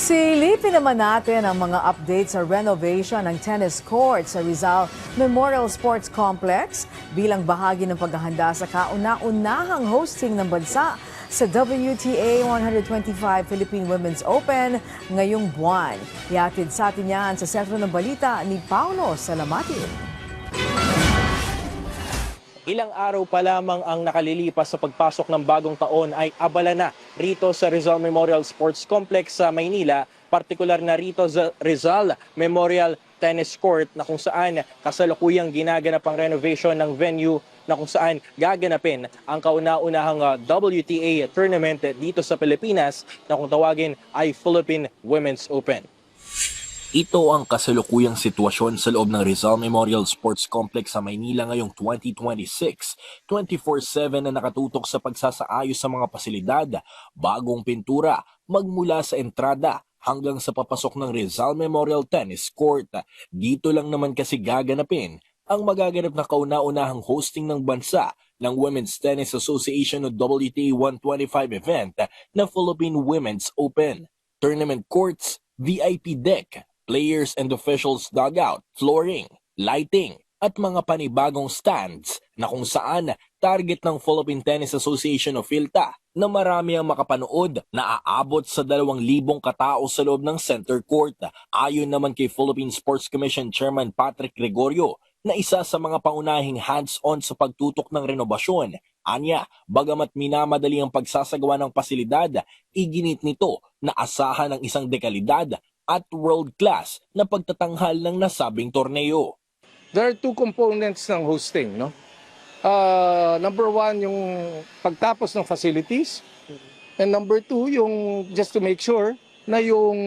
Silipin naman natin ang mga updates sa renovation ng tennis court sa Rizal Memorial Sports Complex bilang bahagi ng paghahanda sa kauna-unahang hosting ng bansa sa WTA 125 Philippine Women's Open ngayong buwan. Ihatid sa atin yan sa sentro ng balita ni Paulo Salamatin. Ilang araw pa lamang ang nakalilipas sa pagpasok ng bagong taon ay abala na rito sa Rizal Memorial Sports Complex sa Maynila, partikular na rito sa Rizal Memorial Tennis Court na kung saan kasalukuyang ginaganap ang renovation ng venue na kung saan gaganapin ang kauna-unahang WTA tournament dito sa Pilipinas na kung tawagin ay Philippine Women's Open. Ito ang kasalukuyang sitwasyon sa loob ng Rizal Memorial Sports Complex sa Maynila ngayong 2026. 24/7 na nakatutok sa pagsasaayos sa mga pasilidad, bagong pintura, magmula sa entrada hanggang sa papasok ng Rizal Memorial Tennis Court. Dito lang naman kasi gaganapin ang magaganap na kauna-unahang hosting ng bansa ng Women's Tennis Association o WTA 125 event na Philippine Women's Open. Tournament courts, VIP deck, players and officials dugout, flooring, lighting, at mga panibagong stands na kung saan target ng Philippine Tennis Association o PhilTA na marami ang makapanood na aabot sa 2,000 katao sa loob ng center court. Ayon naman kay Philippine Sports Commission Chairman Patrick Gregorio na isa sa mga pangunahing hands-on sa pagtutok ng renobasyon. Anya, bagamat minamadali ang pagsasagawa ng pasilidad, iginit nito na asahan ng isang dekalidad at world-class na pagtatanghal ng nasabing torneo. There are two components ng hosting, no? Number one, yung pagtapos ng facilities. And number two, yung just to make sure na yung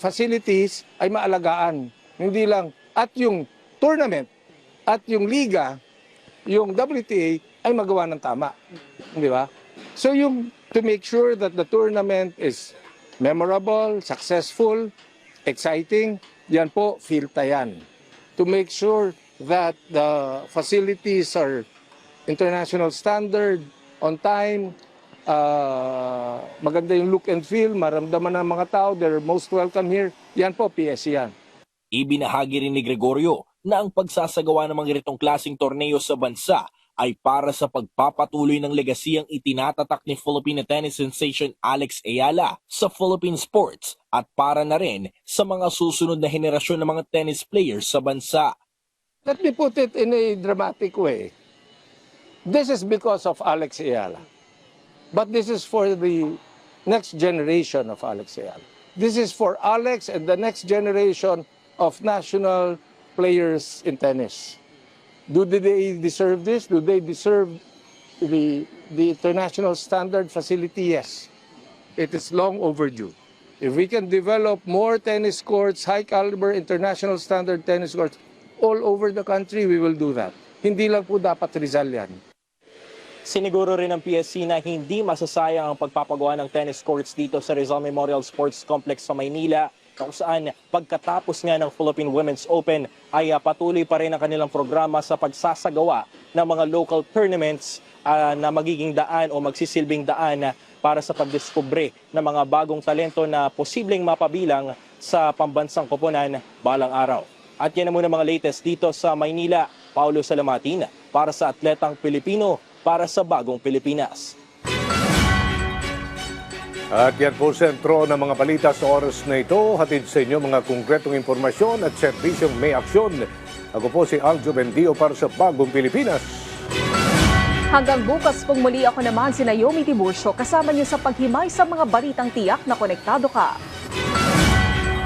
facilities ay maalagaan. Hindi lang. At yung tournament at yung liga, yung WTA ay magawa ng tama. Di ba? So yung to make sure that the tournament is memorable, successful, exciting, yan po, PhilTA yan. To make sure that the facilities are international standard, on time, maganda yung look and feel, maramdaman ng mga tao, they're most welcome here, yan po, PSC yan. Ibinahagi rin ni Gregorio na ang pagsasagawa ng mga ganitong klaseng torneo sa bansa ay para sa pagpapatuloy ng legasiyang itinatatak ni Filipino tennis sensation Alex Ayala sa Philippine sports at para na rin sa mga susunod na henerasyon ng mga tennis players sa bansa. Let me put it in a dramatic way. This is because of Alex Ayala. But this is for the next generation of Alex Ayala. This is for Alex and the next generation of national players in tennis. Do they deserve this? Do they deserve the international standard facility? Yes. It is long overdue. If we can develop more tennis courts, high caliber international standard tennis courts all over the country, we will do that. Hindi lang po dapat Rizal yan. Siniguro rin ng PSC na hindi masasayang ang pagpapagawa ng tennis courts dito sa Rizal Memorial Sports Complex sa Maynila, kung saan pagkatapos nga ng Philippine Women's Open ay patuloy pa rin ang kanilang programa sa pagsasagawa ng mga local tournaments na magiging daan o magsisilbing daan para sa pagdiskubre ng mga bagong talento na posibleng mapabilang sa pambansang koponan balang araw. At yan na muna mga latest dito sa Maynila. Paulo Salamatin para sa Atletang Pilipino, para sa Bagong Pilipinas. At yan po sentro ng mga balita sa oras na ito. Hatid sa inyo mga konkretong informasyon at serbisyong may aksyon. Ako po si Aljo Bendio para sa Bagong Pilipinas. Hanggang bukas pong muli ako naman si Naomi Tiburcio kasama niyo sa paghimay sa mga balitang tiyak na konektado ka.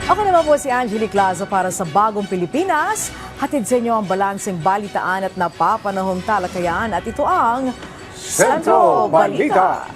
Ako naman po si Angelique Lazo para sa Bagong Pilipinas. Hatid sa inyo ang balanseng balitaan at napapanahong talakayan at ito ang Sentro Balita.